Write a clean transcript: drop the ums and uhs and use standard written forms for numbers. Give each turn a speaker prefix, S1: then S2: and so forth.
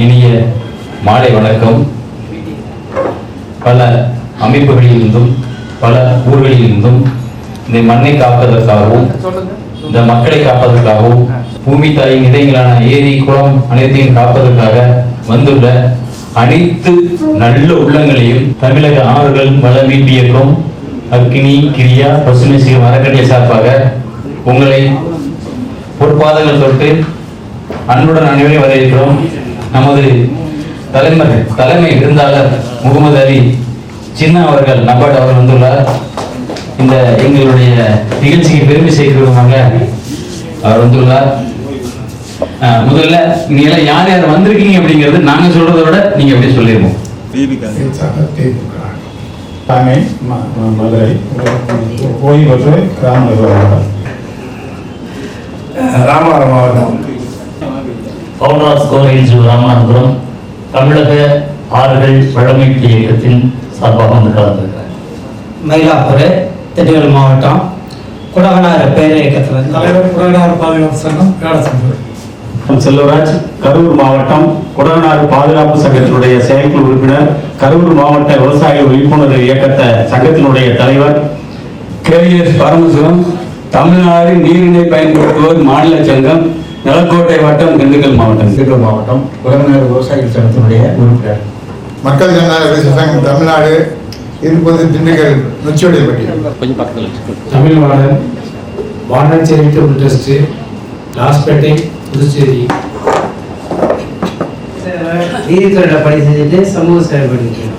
S1: இனிய மாலை வணக்கம். பல அமைப்புகளிலிருந்தும் பல ஊர்களிலிருந்தும் இந்த மண்ணை காப்பதற்காகவும் இந்த மக்களை காப்பதற்காகவும் பூமி தாயின் இதயங்களான ஏரி குளம் அனைத்தையும் காப்பதற்காக வந்துள்ள அனைத்து நல்ல உள்ளங்களையும் தமிழக ஆறுகள் வள மீட்பு இயக்கம் அக்னி கிரியா பசுமை சீர் அறக்கட்டளை சார்பாக உங்களை பொற்பாதங்கள் தொட்டு அன்புடன் அனைவரையும் வரவேற்கிறோம். நமது தலைமை விருந்தாளர் முகமது அலி சின்ன அவர்கள் நபாட் அவர் வந்துள்ளார். இந்த எங்களுடைய நிகழ்ச்சிக்கு பெருமை சேர்க்கிறவங்க அவர் வந்துள்ளார். முதல்ல நீங்க யார் யார் வந்திருக்கீங்க அப்படிங்கிறது நாங்க சொல்றதை விட நீங்க எப்படி சொல்லிருக்கோம்.
S2: மதுரை ஓய்வு ராமநாதபுரம் மாவட்டம்
S3: பவுன்ராஸ் கோவில் ராமநாதபுரம் தமிழக ஆறுகள் வளமீட்பு இயக்கத்தின் சார்பாக வந்து கலந்துருக்கிறார்.
S4: மயிலாப்பூர் திண்டுக்கல் மாவட்டம் குடகனாறு பேர் இயக்கத்தில்
S2: தலைவர் குடகனாறு பாதுகாப்பு சங்கம் வேடசம்பூர்.
S5: செல்வராஜ் கரூர் மாவட்டம் குடகனாறு பாதுகாப்பு சங்கத்தினுடைய செயற்குழு உறுப்பினர், கரூர் மாவட்ட விவசாய விழிப்புணர்வு இயக்கத்தை சங்கத்தினுடைய தலைவர்,
S2: கேஎஸ் பரமசிவம் தமிழ்நாடு நீரினை பயன்படுத்துவோர் மாநில சங்கம் நிலக்கோட்டை வட்டம் திண்டுக்கல் மாவட்டம்
S5: குடகனாறு விவசாயிகள் சங்கத்தினுடைய உறுப்பினர்.
S6: மக்கள் ஜனநாயக சங்கம் தமிழ்நாடு இருப்பது திண்டுக்கல் நொச்சியோடைப்பட்டி.
S1: கொஞ்சம் பக்கத்தில்
S2: Tamil Nadu water charitable trust Lawspet Puducherry.
S4: நீதித்துறையில் பணி செஞ்சுட்டு சமூக சேவை பண்ணிட்டு